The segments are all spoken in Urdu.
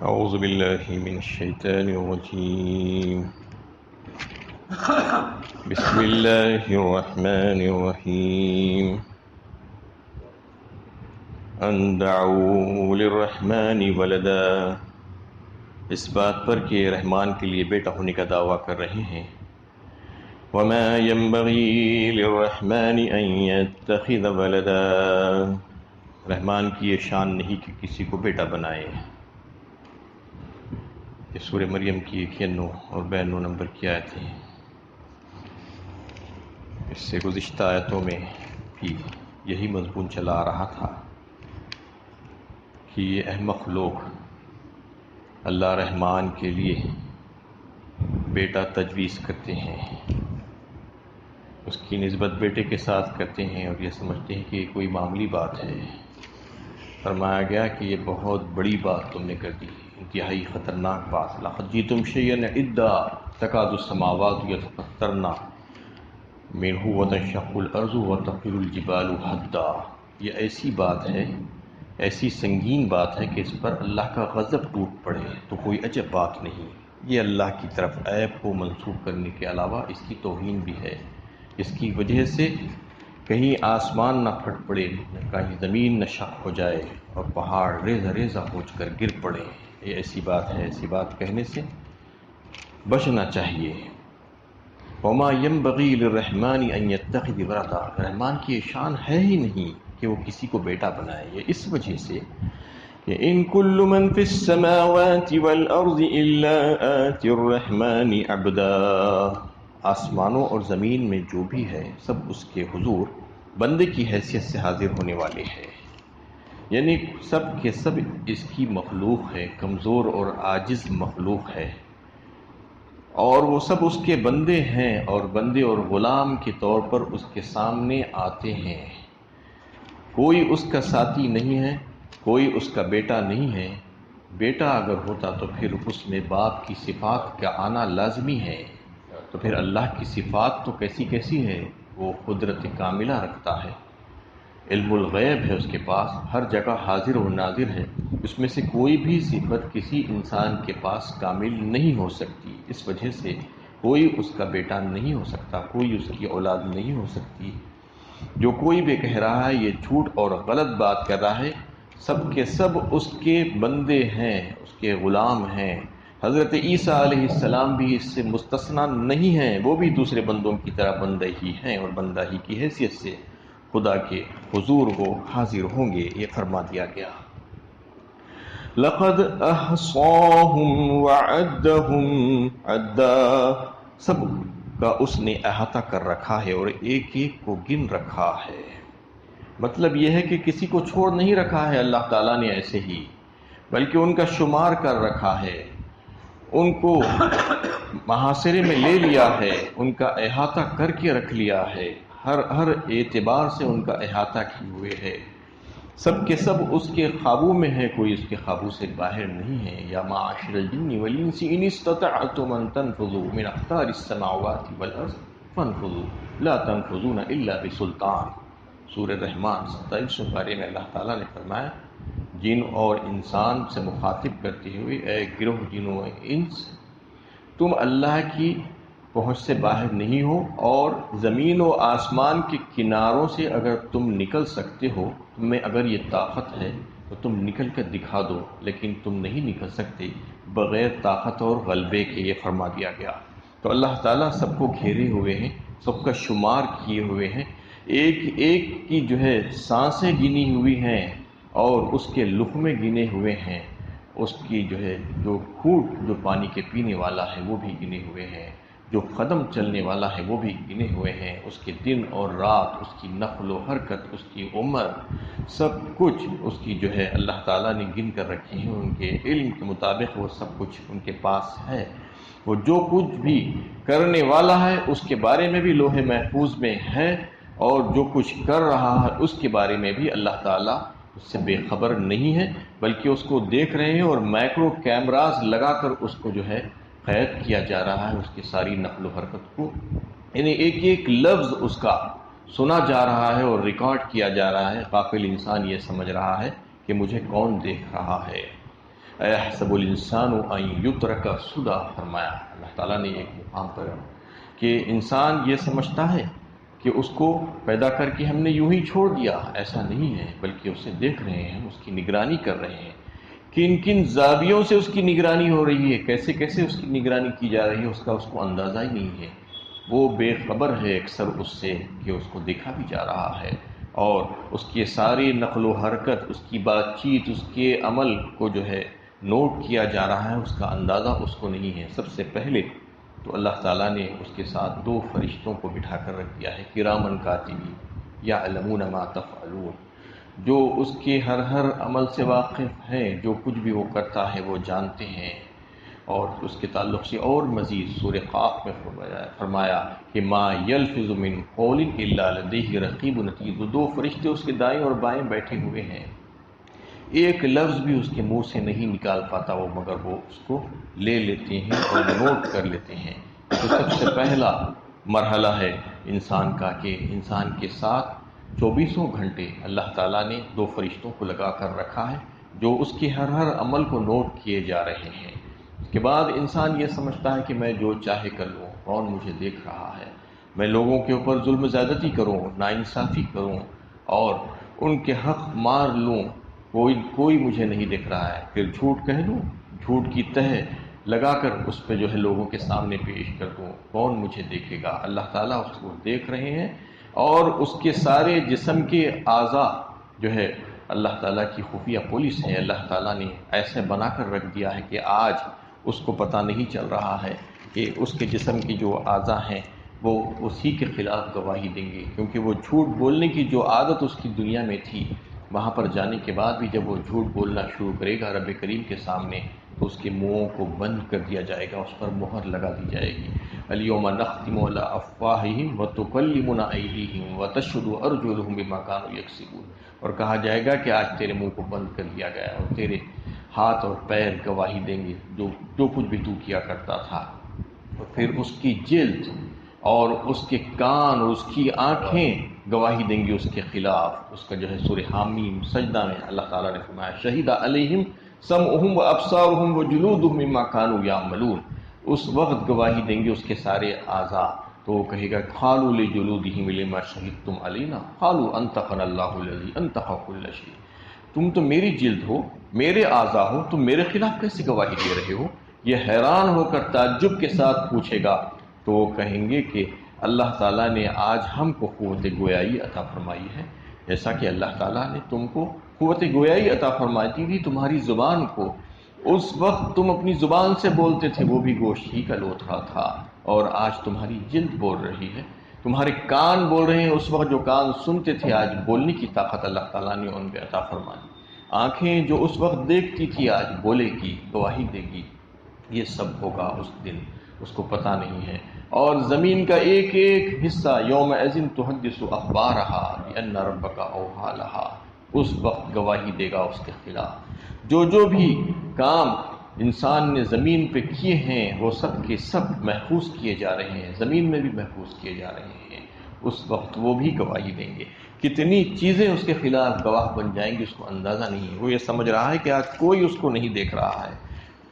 أعوذ بالله من الشيطان الرجيم. بسم الله الرحمن الرحيم. أن دعوا للرحمن ولدا، اس بات پر کہ رحمان کے لیے بیٹا ہونے کا دعویٰ کر رہے ہیں. وما ينبغي للرحمن أن يتخذ ولدا، رحمان کی یہ شان نہیں کہ کسی کو بیٹا بنائے. یہ سورہ مریم کی 91 اور 92 نمبر کی آیت ہے. اس سے گزشتہ آیتوں میں بھی یہی مضمون چلا آ رہا تھا کہ یہ احمق لوگ اللہ رحمان کے لیے بیٹا تجویز کرتے ہیں، اس کی نسبت بیٹے کے ساتھ کرتے ہیں اور یہ سمجھتے ہیں کہ یہ کوئی معمولی بات ہے. فرمایا گیا کہ یہ بہت بڑی بات تم نے کر دی، انتہائی خطرناک بات. لقد جئتم شیئا ادا تکاد السماوات یتفطرن منہ وتنشق الارض وتخر الجبال حدا. یہ ایسی بات ہے، ایسی سنگین بات ہے کہ اس پر اللہ کا غضب ٹوٹ پڑے تو کوئی عجب بات نہیں. یہ اللہ کی طرف عیب کو منسوب کرنے کے علاوہ اس کی توہین بھی ہے. اس کی وجہ سے کہیں آسمان نہ پھٹ پڑے، کہیں زمین نہ شق ہو جائے اور پہاڑ ریزہ ریزہ ہو کر گر پڑے. یہ ایسی بات ہے، ایسی بات کہنے سے بچنا چاہیے. وما ينبغي للرحمن ان يتخذ ولدا، رحمان کی یہ شان ہے ہی نہیں کہ وہ کسی کو بیٹا بنائے. یہ اس وجہ سے کہ ان كل من في السماوات والارض الا آتي الرحمن عبدا، آسمانوں اور زمین میں جو بھی ہے سب اس کے حضور بندے کی حیثیت سے حاضر ہونے والے ہیں. یعنی سب کے سب اس کی مخلوق ہے، کمزور اور عاجز مخلوق ہے، اور وہ سب اس کے بندے ہیں اور بندے اور غلام کے طور پر اس کے سامنے آتے ہیں. کوئی اس کا ساتھی نہیں ہے، کوئی اس کا بیٹا نہیں ہے. بیٹا اگر ہوتا تو پھر اس میں باپ کی صفات کا آنا لازمی ہے. تو پھر اللہ کی صفات تو کیسی کیسی ہے، وہ قدرت کاملہ رکھتا ہے، علم الغیب ہے اس کے پاس، ہر جگہ حاضر و ناظر ہے. اس میں سے کوئی بھی صفت کسی انسان کے پاس کامل نہیں ہو سکتی. اس وجہ سے کوئی اس کا بیٹا نہیں ہو سکتا، کوئی اس کی اولاد نہیں ہو سکتی. جو کوئی بھی کہہ رہا ہے یہ جھوٹ اور غلط بات کر رہا ہے. سب کے سب اس کے بندے ہیں، اس کے غلام ہیں. حضرت عیسیٰ علیہ السلام بھی اس سے مستثنیٰ نہیں ہیں، وہ بھی دوسرے بندوں کی طرح بندہ ہی ہیں اور بندہ ہی کی حیثیت سے خدا کے حضور وہ حاضر ہوں گے. یہ فرما دیا گیا. لقد احصاهم وعدهم عدا، سب کا اس نے احاطہ کر رکھا ہے اور ایک ایک کو گن رکھا ہے. مطلب یہ ہے کہ کسی کو چھوڑ نہیں رکھا ہے اللہ تعالیٰ نے ایسے ہی، بلکہ ان کا شمار کر رکھا ہے، ان کو محاصرے میں لے لیا ہے، ان کا احاطہ کر کے رکھ لیا ہے، ہر اعتبار سے ان کا احاطہ کیے ہوئے ہے. سب کے سب اس کے قابو میں ہے، کوئی اس کے قابو سے باہر نہیں ہے. یا معاشر الجن والانس ان استطعتم ان تنفذوا من اقطار السماوات والارض فانفذوا لا تنفذون الا بسلطان. سورہ رحمان 27 پارے میں اللہ تعالیٰ نے فرمایا جن اور انسان سے مخاطب کرتے ہوئے، اے گروہ جن و انس، تم اللہ کی پہنچ سے باہر نہیں ہو، اور زمین و آسمان کے کناروں سے اگر تم نکل سکتے ہو، تم میں اگر یہ طاقت ہے تو تم نکل کر دکھا دو، لیکن تم نہیں نکل سکتے بغیر طاقت اور غلبے کے. یہ فرما دیا گیا. تو اللہ تعالیٰ سب کو گھیرے ہوئے ہیں، سب کا شمار کیے ہوئے ہیں، ایک ایک کی جو ہے سانسیں گنی ہوئی ہیں اور اس کے لقمے گنے ہوئے ہیں. اس کی جو ہے جو گھونٹ جو پانی کے پینے والا ہے وہ بھی گنے ہوئے ہیں، جو قدم چلنے والا ہے وہ بھی گنے ہوئے ہیں. اس کے دن اور رات، اس کی نقل و حرکت، اس کی عمر، سب کچھ اس کی جو ہے اللہ تعالیٰ نے گن کر رکھی ہیں. ان کے علم کے مطابق وہ سب کچھ ان کے پاس ہے. وہ جو کچھ بھی کرنے والا ہے اس کے بارے میں بھی لوح محفوظ میں ہے، اور جو کچھ کر رہا ہے اس کے بارے میں بھی اللہ تعالیٰ اس سے بے خبر نہیں ہے، بلکہ اس کو دیکھ رہے ہیں اور مائکرو کیمراز لگا کر اس کو جو ہے قید کیا جا رہا ہے، اس کی ساری نقل و حرکت کو. یعنی ایک ایک لفظ اس کا سنا جا رہا ہے اور ریکارڈ کیا جا رہا ہے. غافل انسان یہ سمجھ رہا ہے کہ مجھے کون دیکھ رہا ہے. اَيَحْسَبُ الْإِنسَانُ أَن يُتْرَكَ سُدًى فرمایا اللہ تعالیٰ نے ایک مقام پر کہ انسان یہ سمجھتا ہے کہ اس کو پیدا کر کے ہم نے یوں ہی چھوڑ دیا. ایسا نہیں ہے، بلکہ اسے دیکھ رہے ہیں، اس کی نگرانی کر رہے ہیں. کن کن زاویوں سے اس کی نگرانی ہو رہی ہے، کیسے کیسے اس کی نگرانی کی جا رہی ہے، اس کا اس کو اندازہ ہی نہیں ہے. وہ بے خبر ہے اکثر اس سے کہ اس کو دیکھا بھی جا رہا ہے، اور اس کی ساری نقل و حرکت، اس کی بات چیت، اس کے عمل کو جو ہے نوٹ کیا جا رہا ہے. اس کا اندازہ اس کو نہیں ہے. سب سے پہلے تو اللہ تعالیٰ نے اس کے ساتھ 2 فرشتوں کو بٹھا کر رکھ دیا ہے، کرامن کاتبین یعلمون ما تفعلون، جو اس کے ہر عمل سے واقف ہیں، جو کچھ بھی وہ کرتا ہے وہ جانتے ہیں. اور اس کے تعلق سے اور مزید سورہ قاف میں فرمایا کہ ما یلفظ من قول الا لدیہ رقیب عتید، 2 فرشتے اس کے دائیں اور بائیں بیٹھے ہوئے ہیں، ایک لفظ بھی اس کے منہ سے نہیں نکال پاتا وہ، مگر وہ اس کو لے لیتے ہیں اور نوٹ کر لیتے ہیں. تو سب سے پہلا مرحلہ ہے انسان کا کہ انسان کے ساتھ 24 گھنٹے اللہ تعالیٰ نے 2 فرشتوں کو لگا کر رکھا ہے، جو اس کے ہر عمل کو نوٹ کیے جا رہے ہیں. اس کے بعد انسان یہ سمجھتا ہے کہ میں جو چاہے کر لوں، کون مجھے دیکھ رہا ہے، میں لوگوں کے اوپر ظلم زیادتی کروں، ناانصافی کروں اور ان کے حق مار لوں، کوئی مجھے نہیں دیکھ رہا ہے. پھر جھوٹ کہہ دوں، جھوٹ کی تہ لگا کر اس پہ جو ہے لوگوں کے سامنے پیش کر دوں، کون مجھے دیکھے گا. اللہ تعالیٰ اس کو دیکھ رہے ہیں، اور اس کے سارے جسم کے اعضاء جو ہے اللہ تعالیٰ کی خفیہ پولیس ہے. اللہ تعالیٰ نے ایسے بنا کر رکھ دیا ہے کہ آج اس کو پتہ نہیں چل رہا ہے کہ اس کے جسم کی جو اعضاء ہیں وہ اسی کے خلاف گواہی دیں گے، کیونکہ وہ جھوٹ بولنے کی جو عادت اس کی دنیا میں تھی، وہاں پر جانے کے بعد بھی جب وہ جھوٹ بولنا شروع کرے گا رب کریم کے سامنے، تو اس کے منہوں کو بند کر دیا جائے گا، اس پر مہر لگا دی جائے گی. الیوم نختم علی افواہہم وتکلمنا ایدیہم وتشہد ارجلہم بما کانوا یکسبون، اور کہا جائے گا کہ آج تیرے منہ کو بند کر دیا گیا اور تیرے ہاتھ اور پیر گواہی دیں گے جو کچھ بھی تو کیا کرتا تھا. اور پھر اس کی جلد اور اس کے کان اور اس کی آنکھیں گواہی دیں گی اس کے خلاف. اس کا جو ہے سورہ حامیم سجدہ میں اللہ تعالیٰ نے فرمایا شہید علیہم سمعہم وابصارہم وجلودہم بما کانوا یعملون. اس وقت گواہی دیں گے اس کے سارے اعضاء، تو وہ کہے گا قالوا لجلودہم لما شہدتم علینا قالوا انطقنا اللہ الذی انطق کل شیء، تم تو میری جلد ہو، میرے اعضاء ہو، تم میرے خلاف کیسے گواہی دے رہے ہو. یہ حیران ہو کر تعجب کے ساتھ پوچھے گا، تو وہ کہیں گے کہ اللہ تعالیٰ نے آج ہم کو قوت گویائی عطا فرمائی ہے، جیسا کہ اللہ تعالیٰ نے تم کو قوت گویائی عطا فرمائی تھی تمہاری زبان کو. اس وقت تم اپنی زبان سے بولتے تھے، وہ بھی گوشت ہی کا لوتھڑا تھا، اور آج تمہاری جلد بول رہی ہے، تمہارے کان بول رہے ہیں. اس وقت جو کان سنتے تھے، آج بولنے کی طاقت اللہ تعالیٰ نے ان پہ عطا فرمائی. آنکھیں جو اس وقت دیکھتی تھی آج بولے گی، گواہی دے گی. یہ سب ہوگا اس دن، اس کو پتہ نہیں ہے. اور زمین کا ایک ایک حصہ یومئذ تحدث اخبارہا بان ربک اوحی لہا، اس وقت گواہی دے گا اس کے خلاف. جو بھی کام انسان نے زمین پہ کیے ہیں وہ سب کے سب محفوظ کیے جا رہے ہیں، زمین میں بھی محفوظ کیے جا رہے ہیں. اس وقت وہ بھی گواہی دیں گے. کتنی چیزیں اس کے خلاف گواہ بن جائیں گی اس کو اندازہ نہیں ہے. وہ یہ سمجھ رہا ہے کہ آج کوئی اس کو نہیں دیکھ رہا ہے،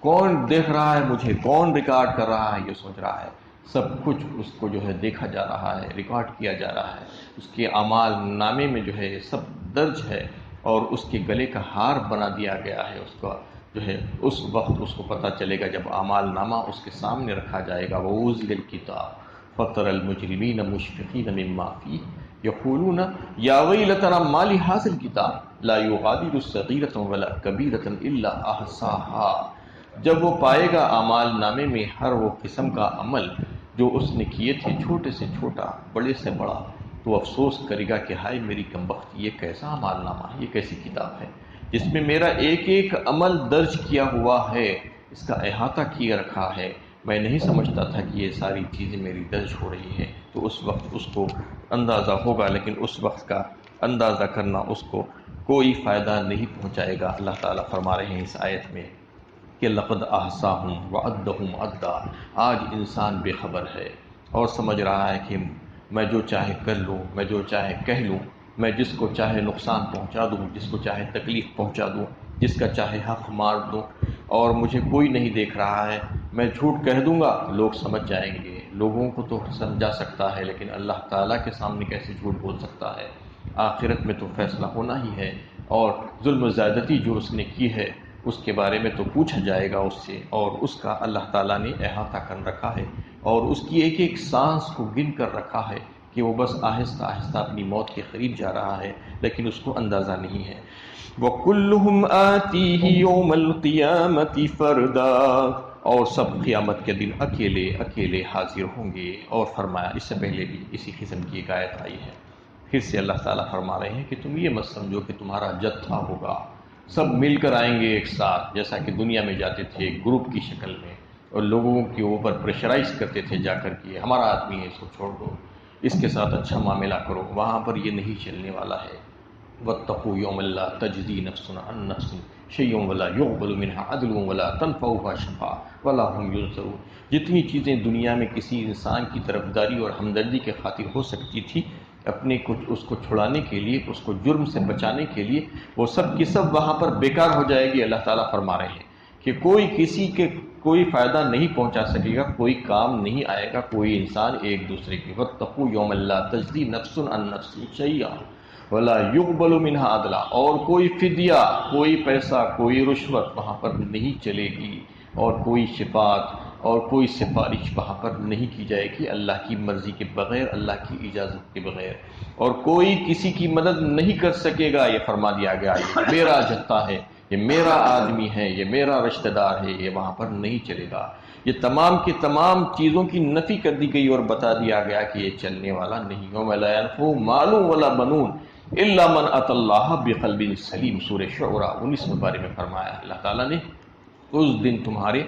کون دیکھ رہا ہے مجھے، کون ریکارڈ کر رہا ہے، یہ سوچ رہا ہے. سب کچھ اس کو جو ہے دیکھا جا رہا ہے، ریکارڈ کیا جا رہا ہے. اس کے اعمال نامے میں جو ہے یہ سب درج ہے، اور اس کے گلے کا ہار بنا دیا گیا ہے. اس کا جو ہے اس وقت اس کو پتہ چلے گا جب اعمال نامہ اس کے سامنے رکھا جائے گا. وَوُزِّلَ الْكِتَابُ فَتَرَى الْمُجْرِمِينَ مُشْفِقِينَ مِمَّا فِيهِ يَقُولُونَ يَا وَيْلَتَنَا مَا لِهَٰذَا الْكِتَابِ لَا يُغَادِرُ صَغِيرَةً وَلَا كَبِيرَةً إِلَّا أَحْصَاهَا. جب وہ پائے گا اعمال نامے میں ہر وہ قسم کا عمل جو اس نے کیے تھے، چھوٹے سے چھوٹا، بڑے سے بڑا، تو افسوس کرے گا کہ ہائے میری کمبختی، یہ کیسا اعمال نامہ ہے، یہ کیسی کتاب ہے جس میں میرا ایک ایک عمل درج کیا ہوا ہے، اس کا احاطہ کیے رکھا ہے. میں نہیں سمجھتا تھا کہ یہ ساری چیزیں میری درج ہو رہی ہیں. تو اس وقت اس کو اندازہ ہوگا، لیکن اس وقت کا اندازہ کرنا اس کو کوئی فائدہ نہیں پہنچائے گا. اللہ تعالیٰ فرما رہے ہیں اس آیت میں کہ لقد احصاہم وعدہم عدا. آج انسان بے خبر ہے اور سمجھ رہا ہے کہ میں جو چاہے کر لوں، میں جو چاہے کہہ لوں، میں جس کو چاہے نقصان پہنچا دوں، جس کو چاہے تکلیف پہنچا دوں، جس کا چاہے حق مار دوں. اور مجھے کوئی نہیں دیکھ رہا ہے، میں جھوٹ کہہ دوں گا لوگ سمجھ جائیں گے، لوگوں کو تو سمجھا سکتا ہے لیکن اللہ تعالیٰ کے سامنے کیسے جھوٹ بول سکتا ہے؟ آخرت میں تو فیصلہ ہونا ہی ہے، اور ظلم و زیادتی جو اس نے کی ہے اس کے بارے میں تو پوچھا جائے گا اس سے، اور اس کا اللہ تعالیٰ نے احاطہ کر رکھا ہے، اور اس کی ایک ایک سانس کو گن کر رکھا ہے کہ وہ بس آہستہ آہستہ اپنی موت کے قریب جا رہا ہے، لیکن اس کو اندازہ نہیں ہے۔ وَكُلُّهُمْ آتِيهِ يَوْمَ الْقِيَامَةِ فَرْدًا، اور سب قیامت کے دن اکیلے اکیلے حاضر ہوں گے۔ اور فرمایا، اس سے پہلے بھی اسی قسم کی ایک آیت آئی ہے، پھر سے اللہ تعالیٰ فرما رہے ہیں کہ تم یہ مت سمجھو کہ تمہارا جتھا ہوگا، سب مل کر آئیں گے ایک ساتھ، جیسا کہ دنیا میں جاتے تھے گروپ کی شکل میں اور لوگوں کے اوپر پریشرائز کرتے تھے جا کر کے ہمارا آدمی ہے اس کو چھوڑ دو، اس کے ساتھ اچھا معاملہ کرو، وہاں پر یہ نہیں چلنے والا ہے۔ وَاتَّقُوا يَوْمًا لَا تَجْزِي نَفْسٌ عَن نَفْسٍ شَيْئًا وَلَا يُقْبَلُ مِنْهَا عَدْلٌ وَلَا تَنفَعُهَا شَفَاعَةٌ وَلَا هُمْ يُنصَرُونَ۔ جتنی چیزیں دنیا میں کسی انسان کی طرفداری اور ہمدردی کے خاطر ہو سکتی تھی، اپنے اس کو چھڑانے کے لیے، اس کو جرم سے بچانے کے لیے، وہ سب کی سب وہاں پر بیکار ہو جائے گی۔ اللہ تعالیٰ فرما رہے ہیں کہ کوئی کسی کے کوئی فائدہ نہیں پہنچا سکے گا، کوئی کام نہیں آئے گا کوئی انسان ایک دوسرے کی۔ وَاتَّقُوا يَوْمًا لَا تَجْزِي نَفْسٌ عَن نَفْسٍ شَيْئًا وَلَا يُقْبَلُ مِنْهَا عَدْلٌ، اور کوئی فدیہ، کوئی پیسہ، کوئی رشوت وہاں پر نہیں چلے گی، اور کوئی شفاعت اور کوئی سفارش وہاں پر نہیں کی جائے گی اللہ کی مرضی کے بغیر، اللہ کی اجازت کے بغیر، اور کوئی کسی کی مدد نہیں کر سکے گا۔ یہ فرما دیا گیا یہ میرا جتھا ہے، یہ میرا آدمی ہے، یہ میرا رشتہ دار ہے، یہ وہاں پر نہیں چلے گا۔ یہ تمام کی تمام چیزوں کی نفی کر دی گئی اور بتا دیا گیا کہ یہ چلنے والا نہیں۔ یوم لا ينفع مال ولا بنون الا من اتى اللہ بقلب سلیم، سورہ شعراء 19 پارے میں فرمایا اللہ تعالیٰ نے، اس دن تمہارے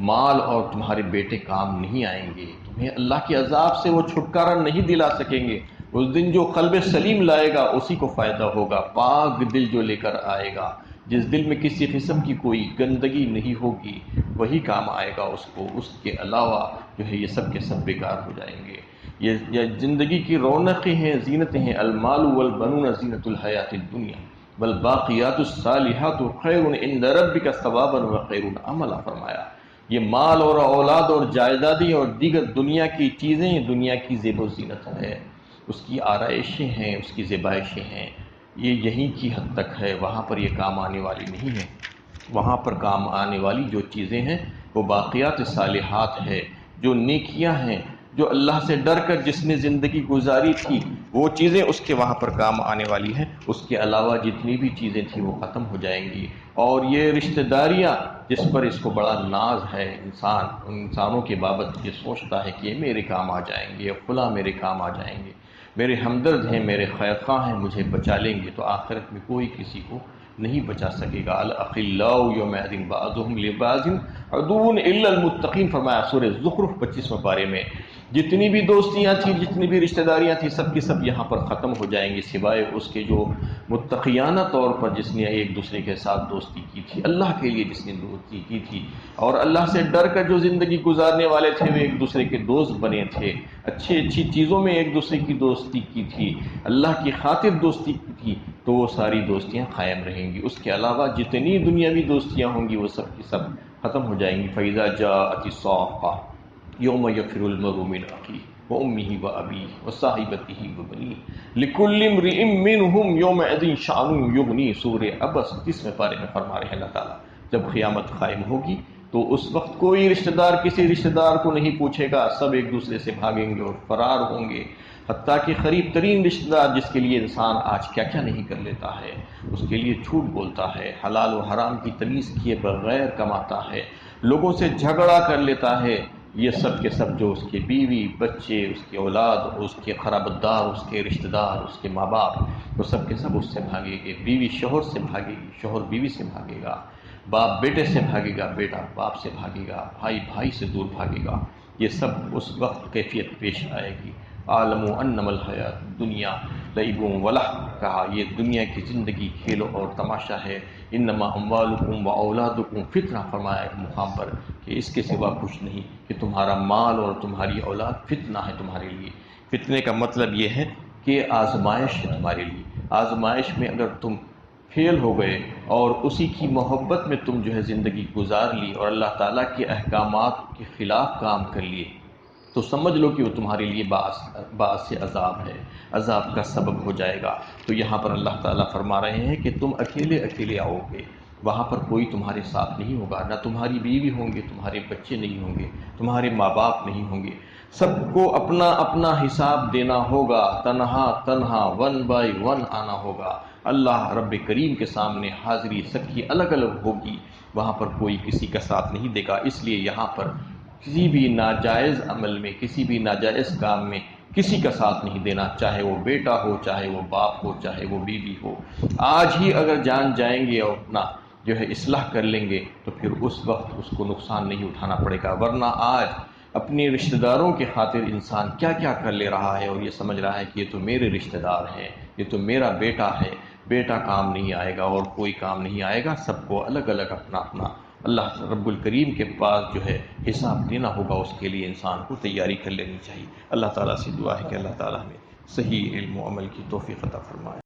مال اور تمہارے بیٹے کام نہیں آئیں گے، تمہیں اللہ کے عذاب سے وہ چھٹکارا نہیں دلا سکیں گے۔ اس دن جو قلب سلیم لائے گا اسی کو فائدہ ہوگا، پاک دل جو لے کر آئے گا، جس دل میں کسی قسم کی کوئی گندگی نہیں ہوگی، وہی کام آئے گا اس کو، اس کے علاوہ جو ہے یہ سب کے سب بیکار ہو جائیں گے۔ یہ زندگی کی رونقیں ہیں، زینتیں ہیں، المال والبنون زینت الحیات الدنیا والباقیات الصالحات خیر عند ربک ثوابا وخیر عملا، فرمایا یہ مال اور اولاد اور جائیدادیں اور دیگر دنیا کی چیزیں دنیا کی زیب و زینت ہے، اس کی آرائشیں ہیں، اس کی زیبائشیں ہیں، یہ یہیں کی حد تک ہے، وہاں پر یہ کام آنے والی نہیں ہے۔ وہاں پر کام آنے والی جو چیزیں ہیں وہ باقیات صالحات ہے، جو نیکیاں ہیں، جو اللہ سے ڈر کر جس نے زندگی گزاری تھی وہ چیزیں اس کے وہاں پر کام آنے والی ہیں۔ اس کے علاوہ جتنی بھی چیزیں تھیں وہ ختم ہو جائیں گی، اور یہ رشتہ داریاں جس پر اس کو بڑا ناز ہے، انسانوں کے بابت یہ سوچتا ہے کہ یہ میرے کام آ جائیں گے، یہ فلاں میرے کام آ جائیں گے، میرے ہمدرد ہیں، میرے خیرخواہ ہیں، مجھے بچا لیں گے، تو آخرت میں کوئی کسی کو نہیں بچا سکے گا۔ الاخلاء یومئذ بعضهم لبعض عدو الا المتقین، فرمایا سورہ زخرف 25 پارے میں، جتنی بھی دوستیاں تھیں، جتنی بھی رشتہ داریاں تھیں، سب کی سب یہاں پر ختم ہو جائیں گی، سوائے اس کے جو متقیانہ طور پر جس نے ایک دوسرے کے ساتھ دوستی کی تھی، اللہ کے لیے جس نے دوستی کی تھی، اور اللہ سے ڈر کر جو زندگی گزارنے والے تھے، وہ ایک دوسرے کے دوست بنے تھے، اچھی چیزوں میں ایک دوسرے کی دوستی کی تھی، اللہ کی خاطر دوستی کی تھی، تو وہ ساری دوستیاں قائم رہیں گی۔ اس کے علاوہ جتنی دنیاوی دوستیاں ہوں گی وہ سب کی سب ختم ہو جائیں گی۔ فَإِذَا جَاءَتِ الصَّاخَّةُ يَوْمَ يَفِرُّ الْمَرْءُ مِنْ أَخِيهِ وَأُمِّهِ وَأَبِيهِ وَصَاحِبَتِهِ وَبَنِيهِ لِكُلِّ امْرِئٍ مِّنْهُمْ يَوْمَئِذٍ شَأْنٌ يُغْنِيهِ، سورہ عبس 30 پارے میں فرما رہے ہیں اللہ تعالیٰ، جب قیامت قائم ہوگی تو اس وقت کوئی رشتہ دار کسی رشتہ دار کو نہیں پوچھے گا، سب ایک دوسرے سے بھاگیں گے اور فرار ہوں گے، حتیٰ کہ قریب ترین رشتہ دار جس کے لیے انسان آج کیا کیا نہیں کر لیتا ہے، اس کے لیے جھوٹ بولتا ہے، حلال و حرام کی تمیز کیے بغیر کماتا ہے، لوگوں سے جھگڑا کر لیتا ہے، یہ سب کے سب جو اس کے بیوی بچے، اس کی اولاد، اس کے قرابتدار، اس کے رشتہ دار، اس کے ماں باپ، وہ سب کے سب اس سے بھاگے گے، بیوی شوہر سے بھاگے گی، شوہر بیوی سے بھاگے گا، باپ بیٹے سے بھاگے گا، بیٹا باپ سے بھاگے گا، بھائی بھائی سے دور بھاگے گا، یہ سب اس وقت کیفیت پیش آئے گی۔ عالم انما الحیات دنیا لعب ولہ، کہا یہ دنیا کی زندگی کھیل اور تماشا ہے، انما اموالکم و اولادکم فتنہ، فرمایا ایک مقام پر کہ اس کے سوا کچھ نہیں، کہ تمہارا مال اور تمہاری اولاد فتنہ ہے تمہارے لیے۔ فتنے کا مطلب یہ ہے کہ آزمائش ہے تمہارے لیے، آزمائش میں اگر تم فیل ہو گئے اور اسی کی محبت میں تم جو ہے زندگی گزار لی اور اللہ تعالیٰ کے احکامات کے خلاف کام کر لیے، تو سمجھ لو کہ وہ تمہارے لیے باعث عذاب ہے، عذاب کا سبب ہو جائے گا۔ تو یہاں پر اللہ تعالیٰ فرما رہے ہیں کہ تم اکیلے اکیلے آؤ گے، وہاں پر کوئی تمہارے ساتھ نہیں ہوگا، نہ تمہاری بیوی ہوں گے، تمہارے بچے نہیں ہوں گے، تمہارے ماں باپ نہیں ہوں گے، سب کو اپنا اپنا حساب دینا ہوگا، تنہا تنہا ون بائی ون آنا ہوگا۔ اللہ رب کریم کے سامنے حاضری سب کی الگ الگ ہوگی، وہاں پر کوئی کسی کا ساتھ نہیں دے گا۔ اس لیے یہاں پر کسی بھی ناجائز عمل میں، کسی بھی ناجائز کام میں کسی کا ساتھ نہیں دینا، چاہے وہ بیٹا ہو، چاہے وہ باپ ہو، چاہے وہ بیوی ہو۔ آج ہی اگر جان جائیں گے اور اپنا جو ہے اصلاح کر لیں گے تو پھر اس وقت اس کو نقصان نہیں اٹھانا پڑے گا، ورنہ آج اپنے رشتہ داروں کے خاطر انسان کیا کیا کر لے رہا ہے، اور یہ سمجھ رہا ہے کہ یہ تو میرے رشتہ دار ہیں، یہ تو میرا بیٹا ہے، بیٹا کام نہیں آئے گا اور کوئی کام نہیں آئے گا۔ سب کو الگ الگ اپنا اپنا اللہ رب الکریم کے پاس جو ہے حساب دینا ہوگا، اس کے لیے انسان کو تیاری کر لینی چاہیے۔ اللہ تعالیٰ سے دعا ہے کہ اللہ تعالیٰ ہمیں صحیح علم و عمل کی توفیق عطا فرمائے۔